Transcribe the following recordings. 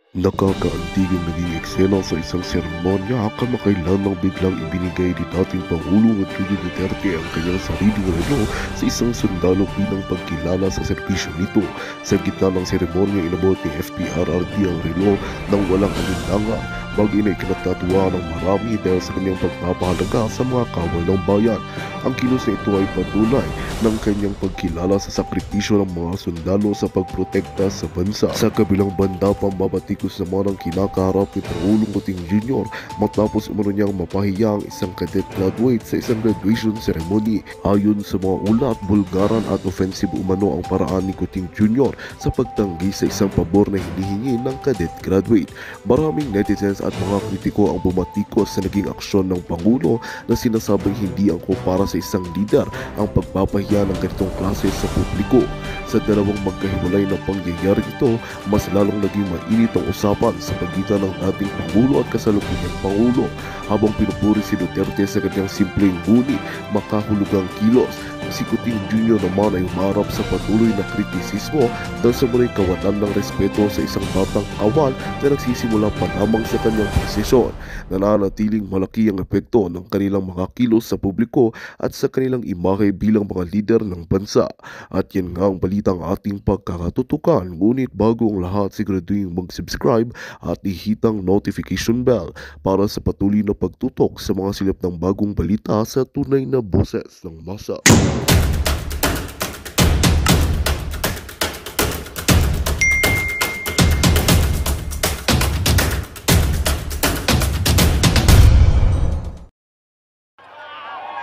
Nakakaantig ang naging eksena sa isang seremonya kamakailan nang biglang ibinigay ni dating Pangulong Rodrigo Duterte ang kanyang sariling relo sa isang sundalo bilang pagkilala sa serbisyo nito. Sa gitna ng seremonya inabot ni FPRRD ang relo nang walang alinlangan, bagay na ikinatatuwa ng marami dahil sa kanyang pagpapahalaga sa mga kawal ng bayan. Ang kilos na ito ay patunay ng kanyang pagkilala sa sakripisyo ng mga sundalo sa pagprotekta sa bansa. Sa kabilang banda, pambabatikos naman ang kinakaharap ni Pangulong Kuting Jr. matapos umano niyang mapahiya ang isang cadet graduate sa isang graduation ceremony. Ayon sa mga ulat, bulgaran at offensive umano ang paraan ni Kuting Jr. sa pagtanggi sa isang pabor na hinihingi ng cadet graduate. Maraming netizens at mga kritiko ang bumatikos sa naging aksyon ng Pangulo na sinasabing hindi angkop para sa isang lider ang pagpapahiya ng ganitong klase sa publiko. Sa dalawang magkahiwalay na pangyayari ito, mas lalong naging mainit ang usapan sa pagitan ng ating Pangulo at kasalukuyang Pangulo habang pinupuri si Duterte sa kanyang simpleng ngunit makahulugang kilos. Si Kuting Jr. naman ay humarap sa patuloy na kritisismo dahil sa muling kawalan ng respeto sa isang batang kawal na nagsisimula pa lamang sa kanyang posisyon. Nananatiling malaki ang epekto ng kanilang mga kilos sa publiko at sa kanilang imahe bilang mga lider ng bansa. At yan nga ang balitang ating pagkakatutukan. Ngunit bago ang lahat, siguraduhin mag-subscribe at ihitang notification bell para sa patuloy na pagtutok sa mga silip ng bagong balita sa tunay na boses ng masa.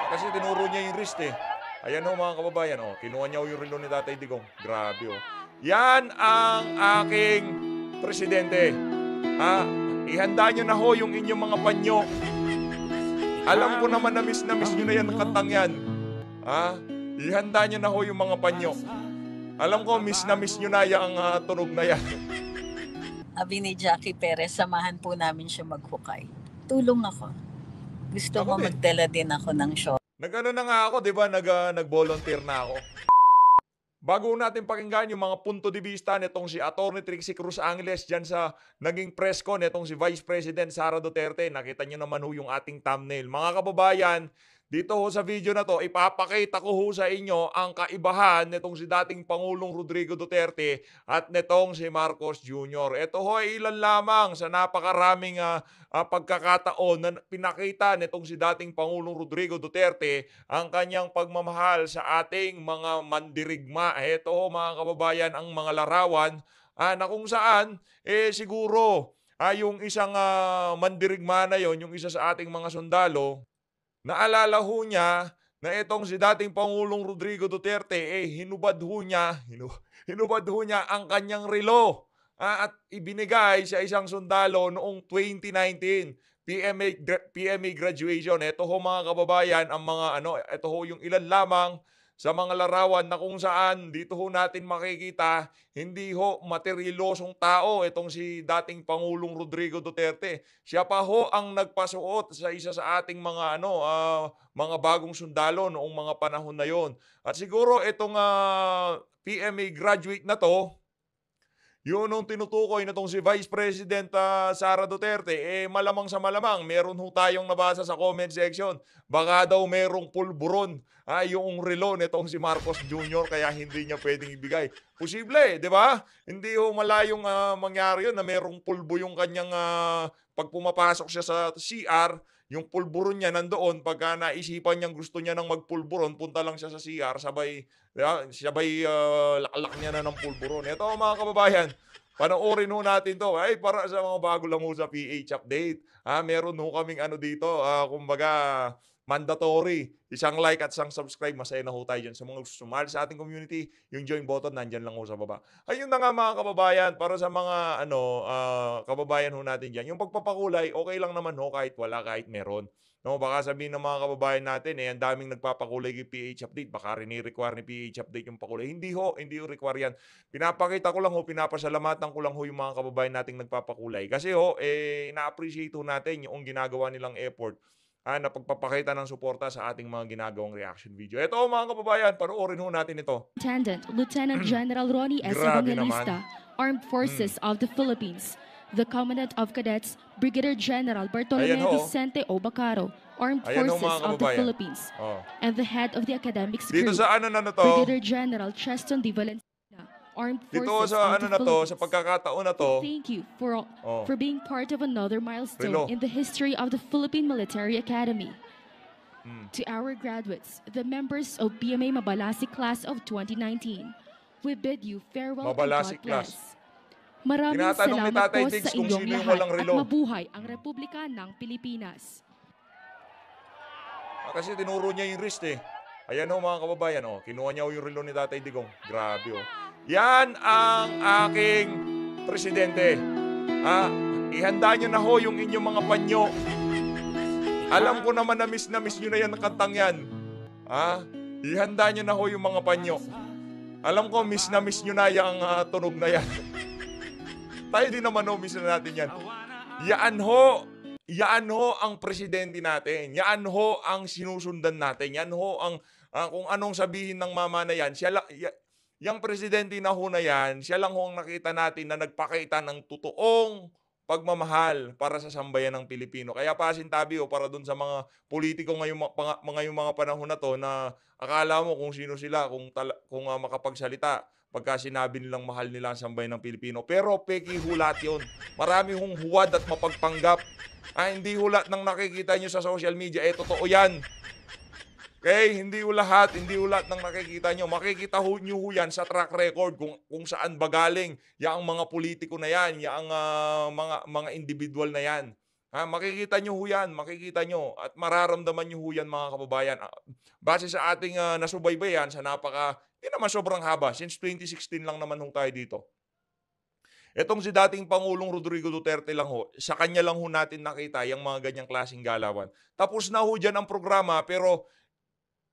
Kasi tinuro niya yung wrist eh. Ayan o mga kababayan, oh, kinuha niya yung relo ni Tatay Digong. Grabe oh. Yan ang aking presidente. Ihanda niyo na ho yung inyong mga panyo. Alam ko naman na miss niyo na yan ang kantang yan. Ihanda niyo na ho yung mga panyo. Alam ko miss niyo na yung tunog na yan. Sabi ni Jackie Perez, samahan po namin siya maghukay. Tulong ako. Gusto mo magdala din ako ng show. Nag-ano na nga ako, di ba? Nag-volunteer na ako. Bago natin pakinggan yung mga punto de vista nitong si Atty. Trixie Cruz Angeles dyan sa naging press con nitong si Vice President Sara Duterte. Nakita nyo naman ho yung ating thumbnail. Mga kababayan, dito ho sa video na to, ipapakita ko ho sa inyo ang kaibahan nitong si dating Pangulong Rodrigo Duterte at nitong si Marcos Jr. Ito ho ay ilan lamang sa napakaraming pagkakataon na pinakita nitong si dating Pangulong Rodrigo Duterte ang kanyang pagmamahal sa ating mga mandirigma. Ito ho mga kababayan ang mga larawan na kung saan siguro yung isang mandirigma na yon, yung isa sa ating mga sundalo, naalala ho niya na itong si dating Pangulong Rodrigo Duterte, hinubad ho niya ang kanyang relo at ibinigay sa isang sundalo noong 2019, PMA graduation. Ito ho mga kababayan, ito ho yung ilan lamang sa mga larawan na kung saan dito ho natin makikita hindi ho materyalosong tao itong si dating Pangulong Rodrigo Duterte. Siya pa ho ang nagpasuot sa isa sa ating mga bagong sundalo noong mga panahon na yon. At siguro itong PMA graduate na to, yun nung tinutukoy na tong si Vice President Sara Duterte, malamang sa malamang, meron ho tayong nabasa sa comment section. Baka daw merong pulburon yung relo nitong si Marcos Jr. kaya hindi niya pwedeng ibigay. Posible, di ba? Hindi ho malayong mangyari yun na merong pulbo yung kanyang pag pumapasok siya sa CR, yung pulburon niya nandoon, pagka naisipan niyang gusto niya nang magpulburon, punta lang siya sa CR, sabay laklak niya na ng pulburon. Ito mga kababayan, panoorin ho natin to. Para sa mga bago lang ho sa PH Update. Meron ho kaming dito, kumbaga mandatory. Isang like at isang subscribe, masaya na ho tayo dyan. Sa mga sumali sa ating community, yung join button, nandyan lang ho sa baba. Ayun na nga mga kababayan, para sa mga kababayan ho natin dyan. Yung pagpapakulay, okay lang naman ho kahit wala, kahit meron. No, baka sabihin ng mga kababayan natin, ang daming nagpapakulay kay PH Update, baka rini-require ni PH Update yung pakulay. Hindi ho require yan. Pinapakita ko lang ho, pinapasalamatan ko lang ho yung mga kababayan nating nagpapakulay. Kasi ho, na-appreciate ho natin yung ginagawa nilang effort na pagpapakita ng suporta sa ating mga ginagawang reaction video. Ito mga kababayan, panoorin ho natin ito. Lieutenant General Ronnie S. Grabe Evangelista, Armed Forces of the Philippines, the Commandant of Cadets, Brigadier General Bartolome Ayan ho. Vicente O. Bacaro, Armed Ayan ho, Forces mga of the kababayan. Philippines, Oh. and the head of the academics Dito group, sa ano na to, Brigadier General Cheston D. Valencia, Armed dito Forces sa of ano the na to, Philippines. sa pagkakataon na to, Thank you Oh. for being part of another milestone Relo. in the history of the Philippine Military Academy. Hmm. To our graduates, the members of PMA Mabalasi Class of 2019, we bid you farewell Mabalasi and God bless. Class. Maraming Tinatanong ni salamat Tatay po Diggs sa kung inyong sino yung lahat walang at relo. mabuhay ang Republika ng Pilipinas. Kasi tinuro niya yung wrist eh. Ayan ho mga kababayan, oh. Kinuha niya ho yung relo ni Tatay Digong. Grabe oh. Yan ang aking presidente. Ihanda niyo na ho yung inyong mga panyo. Alam ko naman na miss nyo na yan ng kantang yan. Ihanda nyo na ho yung mga panyo. Alam ko miss nyo na yung tunog na yan. Tayo din naman ho, miss na natin yan. Yan ho ang presidente natin. Yan ho ang sinusundan natin. Yan ho ang kung anong sabihin ng mama na yan. Yung presidente na ho na yan, siya lang ho ang nakita natin na nagpakita ng totoong pagmamahal para sa sambayan ng Pilipino. Kaya pasintabi para dun sa mga politiko ngayong mga panahon na to na akala mo kung sino sila, kung makapagsalita pagka sinabi nilang mahal nila ang sambayan ng Pilipino. Pero peki hulat yun. Marami hong huwad at mapagpanggap. Hindi hulat ng nakikita nyo sa social media. Totoo yan. Okay, hindi ho lahat ng nakikita nyo. Makikita nyo yan sa track record kung saan ba galing yung mga politiko na yan, yung mga individual na yan. Makikita nyo yan, makikita nyo at mararamdaman nyo yan mga kababayan. Base sa ating nasubaybayan sa hindi naman sobrang haba, since 2016 lang naman tayo dito. Etong si dating Pangulong Rodrigo Duterte lang ho, sa kanya lang ho natin nakita yung mga ganyang klaseng galawan. Tapos na ho dyan ang programa pero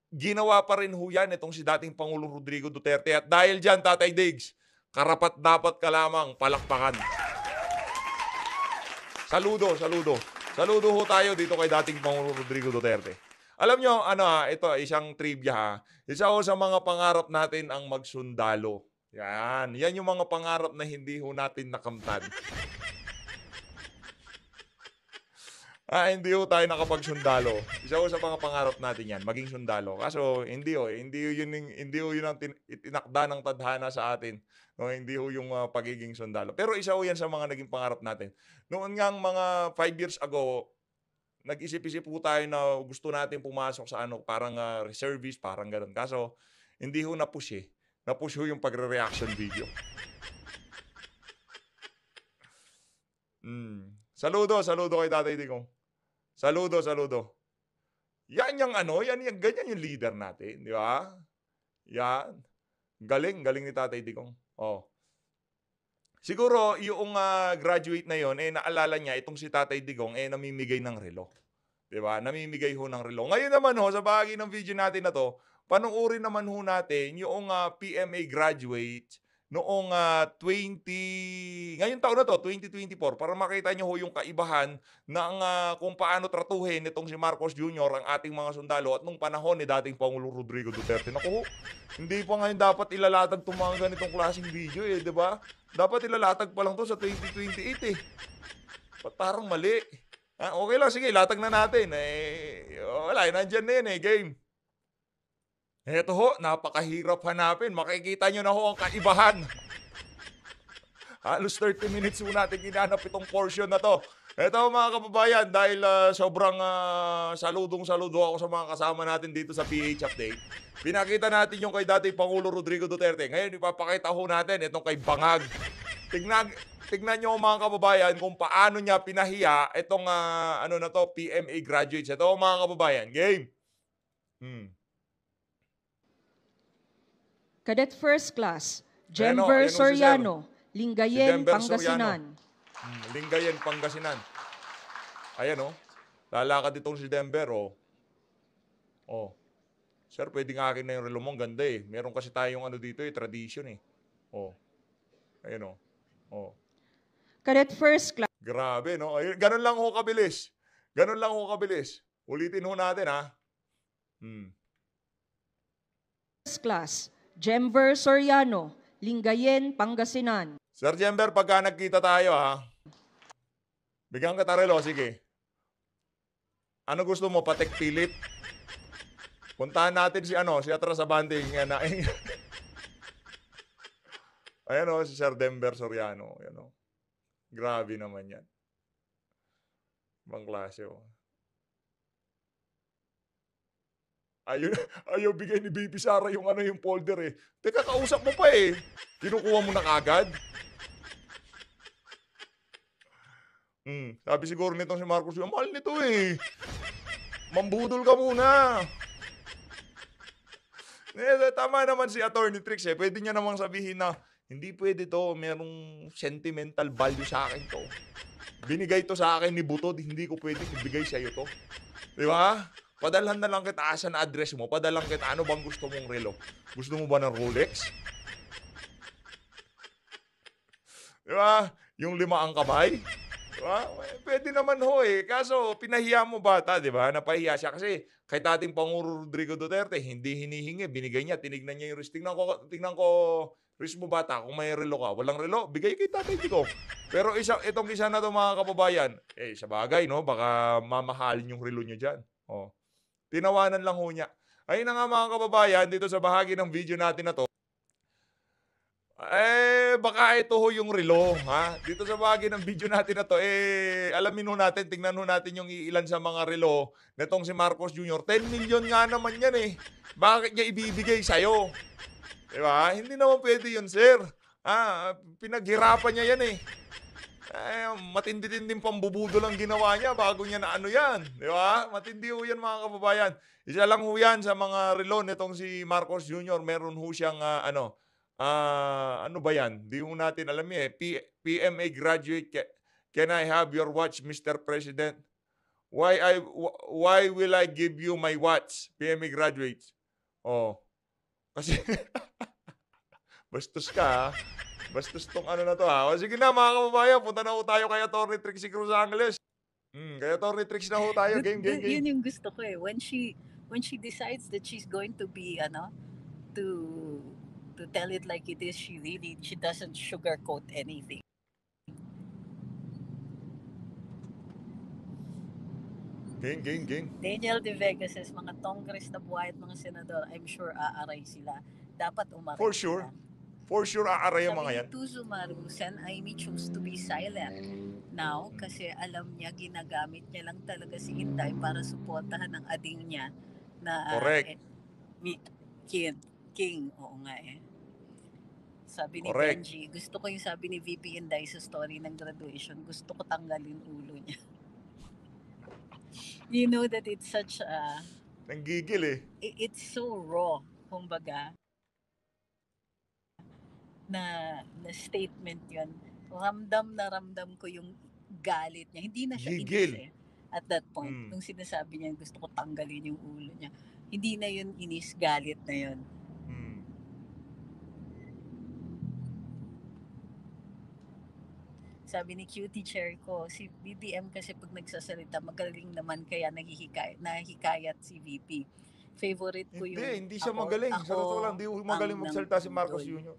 ginawa pa rin ho yan itong si dating Pangulong Rodrigo Duterte. At dahil dyan, Tatay Diggs, karapat dapat ka lamang palakpakan. Saludo. Saludo ho tayo dito kay dating Pangulong Rodrigo Duterte. Alam nyo, ito, isang trivia. Isa ho sa mga pangarap natin ang magsundalo. Yan yung mga pangarap na hindi ho natin nakamtan. Hindi ho tayo nakapagsundalo. Isa ho sa mga pangarap natin yan, maging sundalo. Kaso hindi ho yun ang tinakda ng tadhana sa atin. No, hindi ho yung pagiging sundalo. Pero isa ho yan sa mga naging pangarap natin. Noon nga mga 5 years ago, nag-isip-isip po tayo na gusto natin pumasok sa parang reservist, parang gano'n. Kaso hindi ho na-push eh. Na-push ho yung pagre-reaction video. Saludo kay Tatay Digong. Saludo. Yan yung ganyan yung leader natin, di ba? Yan. Galing ni Tatay Digong. Oh. Siguro yung graduate na yon naalala niya itong si Tatay Digong namimigay ng relo. Di ba? Namimigay ho ng relo. Ngayon naman ho, sa bahagi ng video natin na to, panuorin naman ho natin yung PMA graduate noong ngayong taon na to, 2024, para makita nyo ho yung kaibahan ng kung paano tratuhin nitong si Marcos Jr. ang ating mga sundalo at nung panahon ni dating Pangulong Rodrigo Duterte. Naku, hindi pa ngayon dapat ilalatag itong mga ganitong klaseng video di ba? Dapat ilalatag pa lang to sa 2028 parang mali. Okay lang, sige, latag na natin. Wala, nandyan na yun game. Eto ho, napakahirap hanapin. Makikita nyo na ho ang kaibahan. Halos 30 minutes ho natin ginanap itong portion na to. Eto mga kababayan, dahil sobrang saludong-saludo ako sa mga kasama natin dito sa PH Update. Pinakita natin yung kay dating Pangulo Rodrigo Duterte. Ngayon, ipapakita ho natin itong kay Bangag. Tignan nyo mga kababayan kung paano niya pinahiya itong PMA graduates. Ito mga kababayan, game. Cadet First Class, Jemver Soriano, Lingayen, Pangasinan. Lingayen, Pangasinan. Ayan lalakad itong si Denver Sir, pwedeng akin na yung relo mo, ganda Meron kasi tayong dito tradition Ayan Cadet First Class. Grabe Ayun, ganun lang ho kabilis. Ulitin ho natin First Class, Jemver Soriano, Lingayen, Pangasinan. Sir Jember, pagka nagkita tayo Bigyan kita relo, sige. Ano gusto mo, patek pilit? Puntahan natin si Atras Abante. Ayan o, si Sir Denver Soriano. Ayan o. Grabe naman yan. Ibang klase o. Ayaw bigay ni Baby Sara yung folder eh. Teka, kausap mo pa eh. Kinukuha mo na kagad. Sabi siguro nitong si Marcos, mahal nito eh. Mambudol ka muna. Tama naman si Attorney Trix eh. Pwede niya namang sabihin na, hindi pwede to, merong sentimental value sa akin to. Binigay to sa akin ni Butod, hindi ko pwede ibigay sa'yo to. Di ba? Padalhan na lang kita, asan na address mo? Padalhan kita, ano bang gusto mong relo? Gusto mo ba ng Rolex? Di ba? Yung 5 ang kamay? Di ba? Pwede naman ho eh. Kaso, pinahiya mo bata, di ba? Napahiya siya kasi kay dating Pangulo Rodrigo Duterte, hindi hinihingi, binigay niya, tinignan niya yung wrist. Tingnan ko, wrist mo bata, kung may relo ka. Walang relo, bigay kay Tatay Tico. Pero itong isa na to mga kababayan, sa bagay, no? Baka mamahalin yung relo niyo dyan. Oh. Tinawanan lang ho niya. Ayun na nga mga kababayan, dito sa bahagi ng video natin na to, baka ito ho yung relo, ha? Dito sa bahagi ng video natin na to, alamin ho natin, tingnan ho natin yung ilan sa mga relo netong si Marcos Jr. 10 million nga naman yan eh. Bakit niya ibibigay sa'yo? Diba? Hindi naman pwede yun, sir. Pinaghirapan niya yan eh. Matindi-tinding pambubudo lang ginawa niya bago niya na yan. Di ba? Matindi ho yan mga kababayan. Isa lang ho yan sa mga relo nitong si Marcos Jr. Meron ho siyang ano ba yan? Di ho natin alam eh. PMA graduate. Can I have your watch, Mr. President? Why will I give you my watch, PMA graduates? Oh. Kasi bastos ka ha. Bastos tong na to ha. O sige na mga kababayan, punta na ho tayo kay Atty. Trixie Cruz Angeles. Kay Atty. Trix na ho tayo. Game. Yun yung gusto ko eh. When she decides that she's going to be to tell it like it is, she doesn't sugarcoat anything. Game. Daniel De Vega says, mga Congress na buhay at mga senador, I'm sure aaray sila. Dapat umaray For sure. For sure, aaray ang mga yan. Sabi ni Tuzo Marusan, Amy chose to be silent now kasi alam niya ginagamit niya lang talaga si Inday para suportahan ang ading niya na Correct. King. Oo nga eh. Sabi ni Correct. Benji, gusto ko yung sabi ni VP Inday sa story ng graduation, gusto ko tanggalin ulo niya. You know that it's such a... Nanggigil eh. It's so raw, kumbaga. Na statement yun. Ramdam ko yung galit niya. Hindi na siya Gigil. inis eh. At that point, nung sinasabi niya, gusto ko tanggalin yung ulo niya. Hindi na yun inis, galit na yun. Sabi ni Cutie Cherko, si BBM kasi pag nagsasalita, magaling naman kaya nahihikayat si VP. Favorite ko yung... Hindi siya magaling. Sa totoo lang, hindi magaling magsalita si Marcos Jr.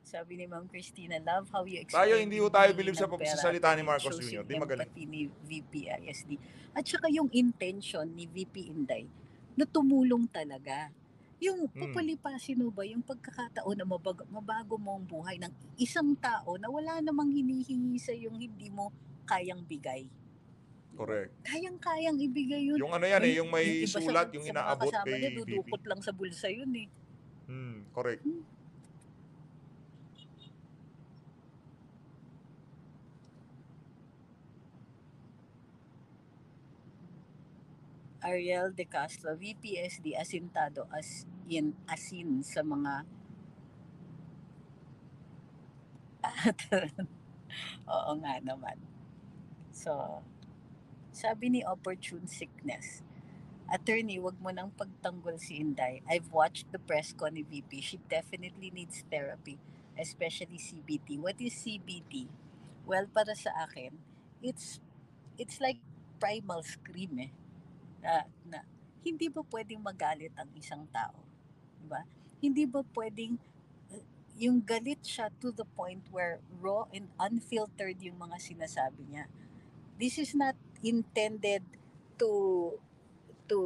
Sabi ni Ma'am Christina, love how you explain. Tayo hindi ho tayo believe sa pagsasalita ni Marcos Jr. Di magaling. Ni VP ISD. At saka yung intention ni VP Inday na tumulong talaga. Yung papalipasin mo ba yung pagkakataon na mabago mo ang buhay ng isang tao na wala namang hinihingi sa yung hindi mo kayang bigay. Correct. Kayang ibigay yun. Yung yung may sulat, yung inaabot kay niya, VP. dudukot lang sa bulsa yun eh. Correct. Ariel De Castro, VPSD asintado asin sa mga oo nga naman. So, sabi ni Opportune Sickness, Attorney, wag mo nang pagtanggol si Inday. I've watched the press con ni VP. She definitely needs therapy, especially CBT. What is CBT? Well, para sa akin, it's like primal scream eh. Na hindi ba pwedeng magalit ang isang tao? Diba? Hindi ba pwedeng yung galit siya to the point where raw and unfiltered yung mga sinasabi niya. This is not intended to to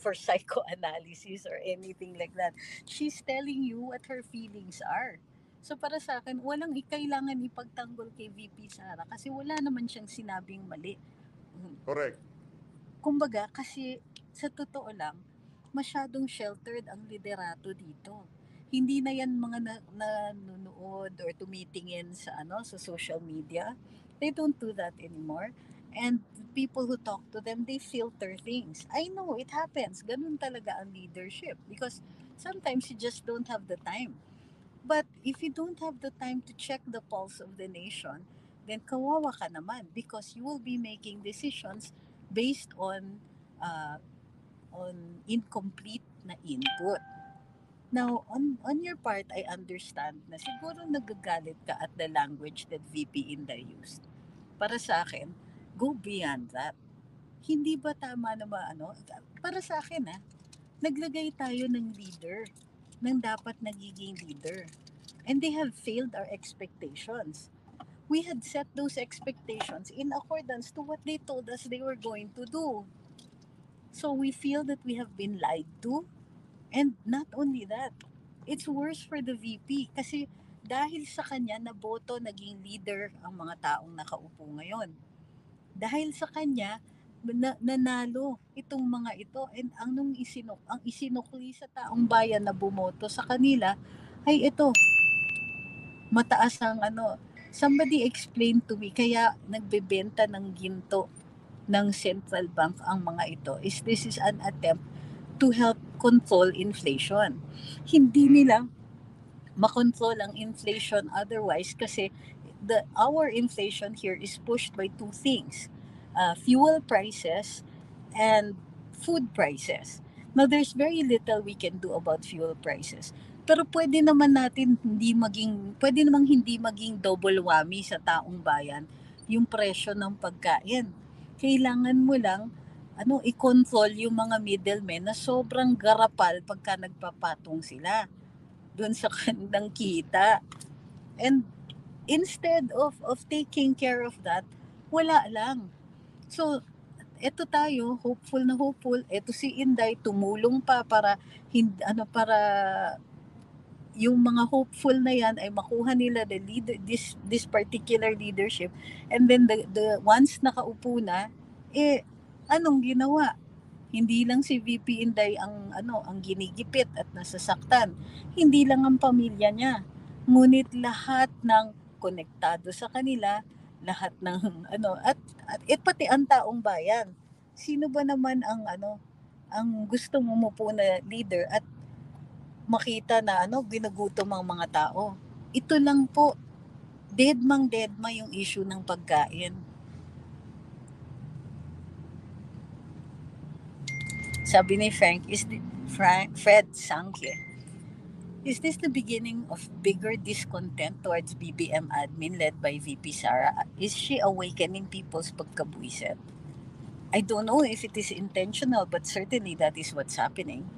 for psychoanalysis or anything like that. She's telling you what her feelings are. So para sa akin, walang kailangan ipagtanggol kay VP Sara kasi wala naman siyang sinabing mali. Correct. Kumbaga, kasi sa totoo lang, masyadong sheltered ang liderato dito. Hindi na yan mga nanonood or tumitingin sa sa social media. They don't do that anymore. And people who talk to them, they filter things. I know, it happens. Ganun talaga ang leadership. Because sometimes you just don't have the time. But if you don't have the time to check the pulse of the nation, then kawawa ka naman because you will be making decisions based on incomplete na input. Now, on your part, I understand na siguro nagagalit ka at the language that VP Inday used. Para sa akin, go beyond that. Hindi ba tama na para sa akin naglagay tayo ng leader, ng dapat nagiging leader. And they have failed our expectations. We had set those expectations in accordance to what they told us they were going to do. So we feel that we have been lied to. And not only that, it's worse for the VP kasi dahil sa kanya naboto naging leader ang mga taong nakaupo ngayon. Dahil sa kanya nanalo itong mga ito and ang isinukli sa taong bayan na bumoto sa kanila ay ito. Mataas ang somebody explained to me kaya nagbebenta ng ginto ng central bank ang mga ito this is an attempt to help control inflation. Hindi nila makontrol ang inflation otherwise kasi our inflation here is pushed by two things. Fuel prices and food prices. Now, there's very little we can do about fuel prices. Pero pwede namang hindi maging double whammy sa taong bayan yung presyo ng pagkain. Kailangan mo lang i-control yung mga middlemen na sobrang garapal pagka nagpapatong sila doon sa kanilang kita. And instead of taking care of that, wala lang. So, eto tayo, hopeful. Eto si Inday, tumulong pa para yung mga hopeful na yan ay makuha nila this particular leadership. And then the once nakaupo na, anong ginawa? Hindi lang si VP Inday ang ginigipit at nasasaktan. Hindi lang ang pamilya niya. Ngunit lahat ng konektado sa kanila, lahat ng at pati ang taong bayan. Sino ba naman ang gustong umupo na leader at makita na ginugutom ang mga tao? Ito lang po, deadma yung issue ng pagkain. Sabi ni Fred Sanke, is this the beginning of bigger discontent towards BBM admin led by VP Sara? Is she awakening people's pagkabuiset? I don't know if it is intentional, but certainly that is what's happening.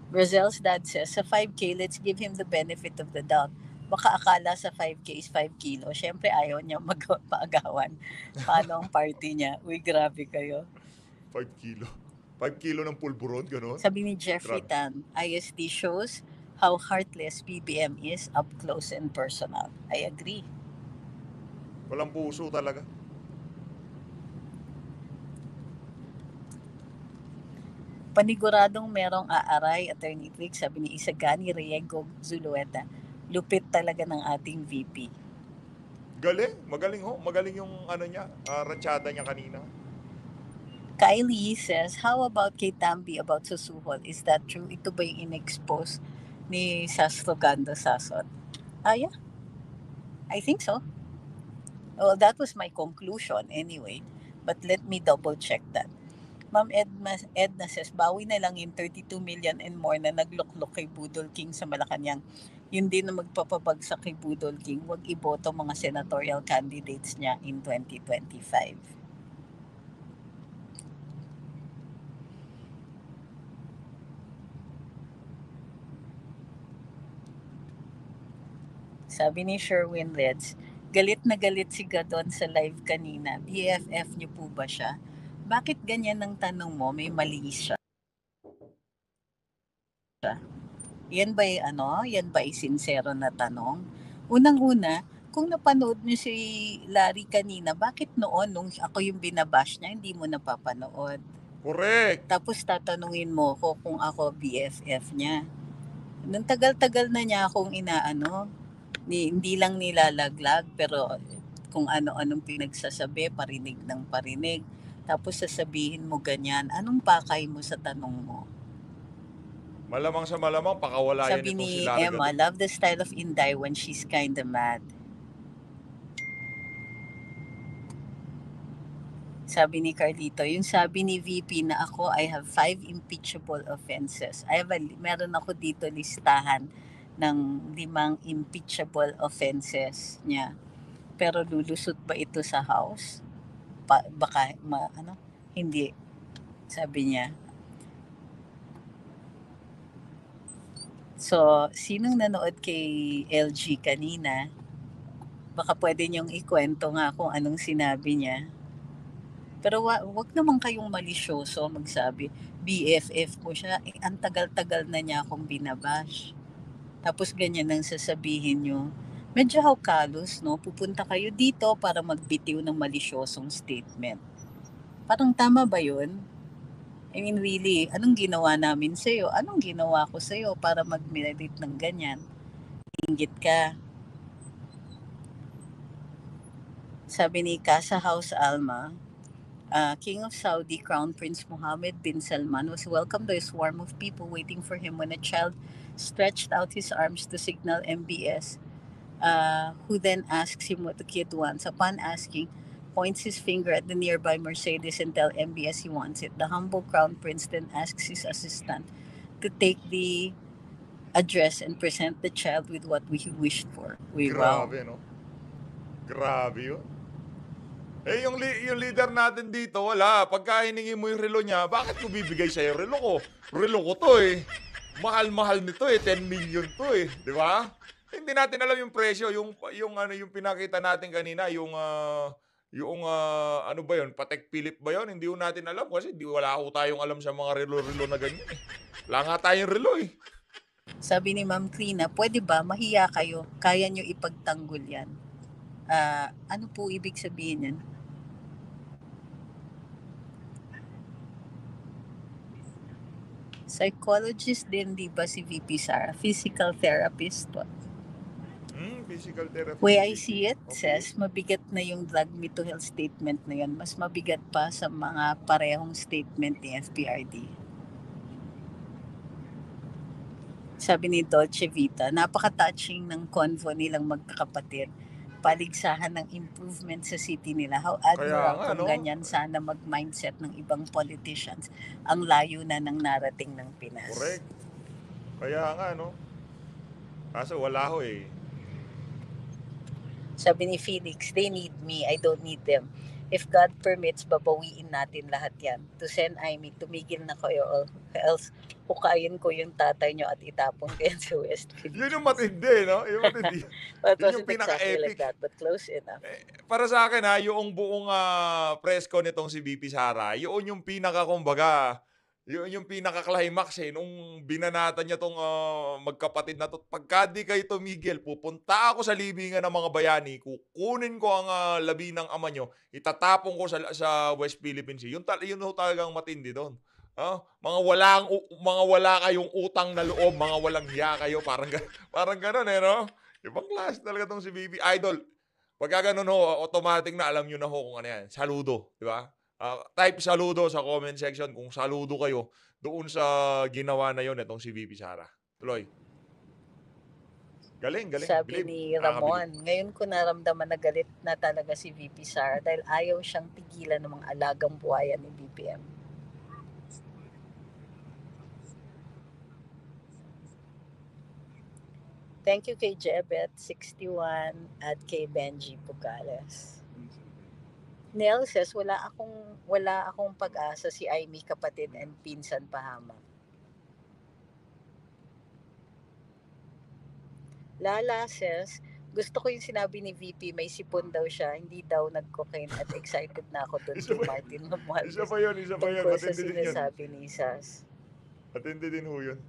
Rozel's dad says, sa 5K, let's give him the benefit of the doubt. Baka akala sa 5K is 5 kilo. Siyempre, ayaw niya magpaagawan. Paano ang party niya? Uy, grabe kayo. 5 kilo. 5 kilo ng pulburon, gano'n? Sabi ni Jeffrey Tan, ISD shows how heartless BBM is up close and personal. I agree. Walang puso talaga. Paniguradong merong aaray, Attorney Twig, sabi ni Isagani Riego Zulueta. Lupit talaga ng ating VP. Galing. Magaling ho. Magaling yung ranchada niya kanina. Kylie says, how about kay Tambi about Susuhol? Is that true? Ito ba yung in-expose ni Sastrogando Sasot? Yeah. I think so. Well, that was my conclusion anyway. But let me double check that. Ma'am Edna says, bawi na lang yung 32 million and more na nagluklok kay Budol King sa Malacanang. Yun din na magpapabagsak kay Budol King. Huwag iboto mga senatorial candidates niya in 2025. Sabi ni Sherwin Reds, galit na galit si Gadon sa live kanina. BFF niyo po ba siya? Bakit ganyan ang tanong mo? May mali siya. Yan ba yan ba sincero na tanong? Unang-una, kung napanood niyo si Larry kanina, bakit noon nung ako yung binabash niya, hindi mo napapanood? Correct. Tapos tatanungin mo ko kung ako BFF niya. Nung tagal-tagal na niya akong inaano, hindi lang nilalaglag, pero kung ano-anong pinagsasabi, parinig ng parinig. Tapos sasabihin mo ganyan, anong pakay mo sa tanong mo? Malamang sa malamang, pakawala yan Sabi itong si ni Larry Emma, Gadon. love the style of Inday when she's kinda mad. Sabi ni Carlito, yung sabi ni VP na ako, I have 5 impeachable offenses. Meron ako dito listahan ng 5 impeachable offenses niya. Pero lulusot ba ito sa House? Baka, hindi. Sabi niya. So, sinong nanood kay LG kanina, baka pwede niyong ikwento nga kung anong sinabi niya. Pero wag naman kayong malisyoso magsabi, BFF mo siya, ang tagal-tagal na niya akong binabash. Tapos ganyan ang sasabihin niyo. Medyo hawkalos, no? Pupunta kayo dito para magbitiw ng malisyosong statement. Parang tama ba yun? I mean, really, anong ginawa namin sa'yo? Anong ginawa ko sa'yo para mag-meditate ng ganyan? Inggit ka. Sabi ni Casa House Alma, King of Saudi Crown Prince Mohammed bin Salman was welcomed by a swarm of people waiting for him when a child stretched out his arms to signal MBS, who then asks him what the kid wants. Upon asking, points his finger at the nearby Mercedes and tells MBS he wants it. The humble crown prince then asks his assistant to take the address and present the child with what he wished for. Grabe, no? Grabe yun. Eh, yung leader natin dito, wala. Pagka hiningi mo yung relo niya, bakit ko bibigay sa'yo relo ko? Relo ko to eh. Mahal-mahal nito eh. 10 million to eh. Di ba? Hindi natin alam yung presyo. Yung pinakita natin kanina, ano ba yun? Patek Philip ba yun? Hindi ko natin alam kasi wala ko tayong alam sa mga relo-relo na ganyan eh. Wala nga tayong relo eh. Sabi ni Ma'am Clina, pwede ba mahiya kayo? Kaya nyo ipagtanggol yan? Ano po ibig sabihin yan? Psychologist din, di ba si VP Sara? Physical therapist. Physical therapy. Way I see it, Okay. says, mabigat na yung drug me to health statement na yun. Mas mabigat pa sa mga parehong statement ni FPRD. Sabi ni Dolce Vita, napaka-touching ng convo nilang magkakapatid. Paligsahan ng improvement sa city nila. How admirable kung ganyan sana mag-mindset ng ibang politicians. Ang layo na ng narating ng Pinas. Correct. Kaya nga, no? Kaso wala ho eh. Sabi ni Felix, they need me, I don't need them. If God permits, babawiin natin lahat yan. To send Amy, tumigil na kayo or else hukayin ko yung tatay nyo at itapon ko yan sa West Philippines. Yun yung matindi, no? Yung matindi. Yun yung pinaka-epic. Like that, but close enough. Para sa akin ha, yung buong press con nitong si VP Sara, yun yung pinaka-kumbaga, yun yung pinaka-climax eh, nung binanatan niya tong magkapatid na to. Pagka di kayo tumigil, pupunta ako sa libingan ng mga bayani, kukunin ko ang labi ng ama nyo, itatapon ko sa West Philippines. Yun talagang matindi doon. Mga wala kayong utang na loob, mga walang hiya kayo, parang gano'n eh, no? Ibang klase talaga tong si VP Idol. Pagka ganun ho, automatic na alam nyo na ho kung ano yan. Saludo, di ba? Type saludo sa comment section kung saludo kayo doon sa ginawa na yon itong si VP Sara. Tuloy. Galing. Sabi ni Ramon, ngayon ko naramdaman na galit na talaga si VP Sara dahil ayaw siyang pigilan ng mga alagang buhayan ni BPM. Thank you kay Jebet61 at kay Benji Pugales. Nel says, wala akong pag-asa si Amy kapatid and pinsan pahamak. Lala says, Gusto ko yung sinabi ni VP, may sipon daw siya, hindi daw nag-cocaine at excited na ako doon Isa kay pa- Martin Romualdez. Isa pa yun. Tungkol sa Matindi din yun. sinasabi ni Sas. Matindi din ho yun.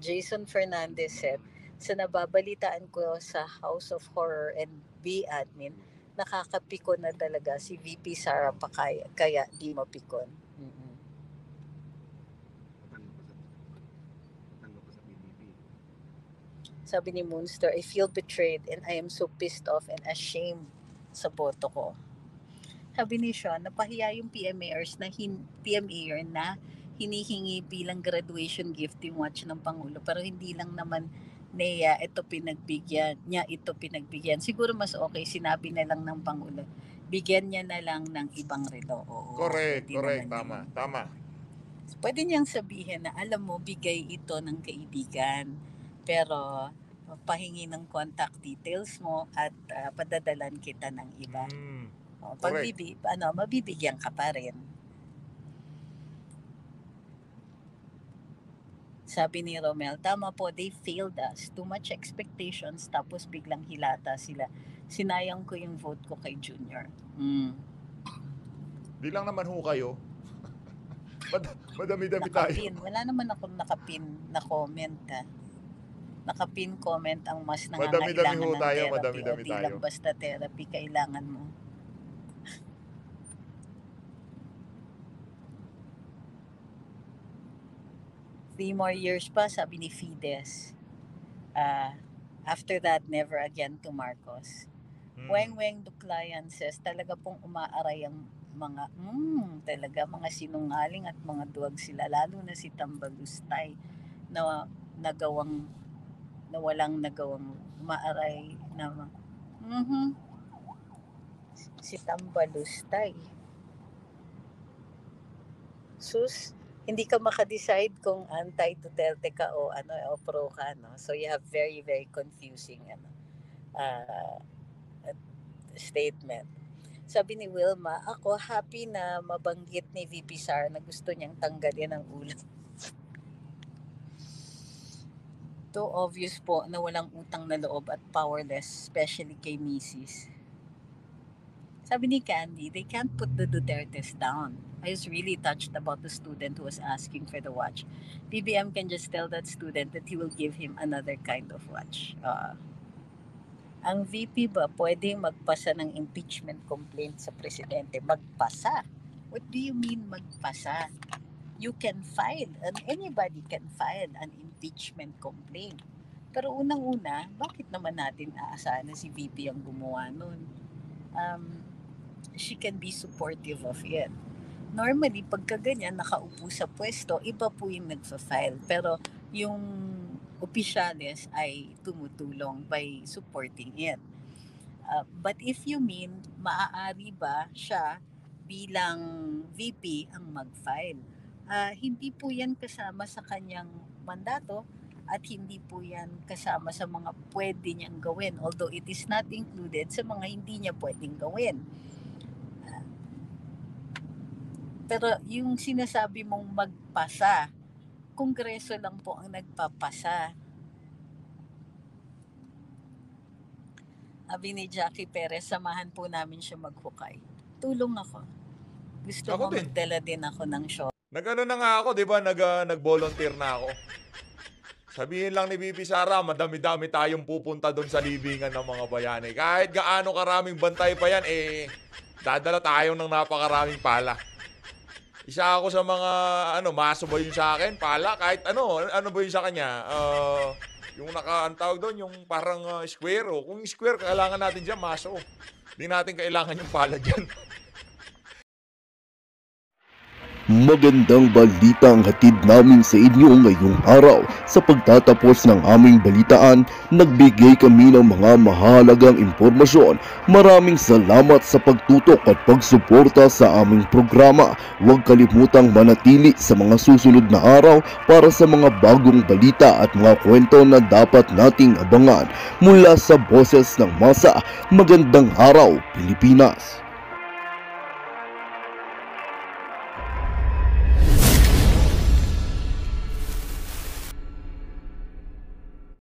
Jason Fernandez said, sa nababalitaan ko sa House of Horror and B admin, nakakapikon na talaga si VP Sara pa kaya di mapikon. Sabi ni Moonster, I feel betrayed and I am so pissed off and ashamed sa boto ko. Sabi ni Sean, napahiya yung PMAers na PMAer na hinihingi bilang graduation gift yung watch ng Pangulo. Pero hindi lang naman niya ito pinagbigyan. Siguro mas okay, sinabi na lang ng Pangulo. Bigyan niya na lang ng ibang relo. Oo, Correct. naman Tama. Pwede niyang sabihin na alam mo, bigay ito ng kaibigan. Pero pahingi ng contact details mo at padadalan kita ng iba. Mabibigyan ka pa rin. Sabi ni Romel, tama po, they failed us. Too much expectations, tapos biglang hilata sila. Sinayang ko yung vote ko kay Junior. Di lang naman ho kayo. Madami-dami tayo. Wala naman akong nakapin na comment. Nakapin comment ang mas Madami-dami nangangailangan ho ng tayo, therapy. madami-dami o di tayo. lang basta therapy kailangan mo. Three more years pa, sabi ni Fides. After that, never again to Marcos. Weng Duklayan says, talaga pong umaaray ang mga sinungaling at mga duwag sila, lalo na si Tambalustay na walang nagawang umaaray na si Tambalustay. Sus, hindi ka makadecide kung anti-Duterte ka o pro ka, no? So you have very, very confusing statement. Sabi ni Wilma, ako happy na mabanggit ni VP Sara na gusto niyang tanggalin ang ulo. Too obvious po na walang utang na loob at powerless, especially kay Mrs. Sabi ni Candy, they can't put the Dutertes down. I was really touched about the student who was asking for the watch. BBM can just tell that student that he will give him another kind of watch. Ang VP ba pwedeng magpasa ng impeachment complaint sa presidente? Magpasa? What do you mean magpasa? You can file, and anybody can file an impeachment complaint. Pero unang-una, bakit naman natin aasahan na si VP ang gumawa nun? She can be supportive of it. Normally, pagka ganyan, nakaupo sa pwesto, iba po yung nagfa-file. Pero yung opisyales ay tumutulong by supporting it. But if you mean, maaari ba siya bilang VP ang mag-file? Hindi po yan kasama sa kanyang mandato at hindi po yan kasama sa mga pwede niyang gawin. Although it is not included sa mga hindi niya pwedeng gawin. Pero yung sinasabi mong magpasa, Kongreso lang po ang nagpapasa. Sabi ni Jackie Perez, samahan po namin siya maghukay. Tulong ako. Gusto Ako mo din. magdala din ako ng show. Nag-ano na nga ako, di ba? Nag-volunteer na ako. Sabihin lang ni VP Sara, madami-dami tayong pupunta doon sa libingan ng mga bayani. Kahit gaano karaming bantay pa yan, dadala tayo ng napakaraming pala. Isa ako sa mga, maso ba yun sa akin? Pala, kahit ano ba yun sa kanya? Yung ang tawag doon, yung parang square. Kung square, kailangan natin dyan, maso. Hindi natin kailangan yung pala dyan. Magandang balita ang hatid namin sa inyo ngayong araw. Sa pagtatapos ng aming balitaan, nagbigay kami ng mga mahalagang impormasyon. Maraming salamat sa pagtutok at pagsuporta sa aming programa. Huwag kalimutang manatili sa mga susunod na araw para sa mga bagong balita at mga kwento na dapat nating abangan. Mula sa Boses ng Masa, magandang araw, Pilipinas!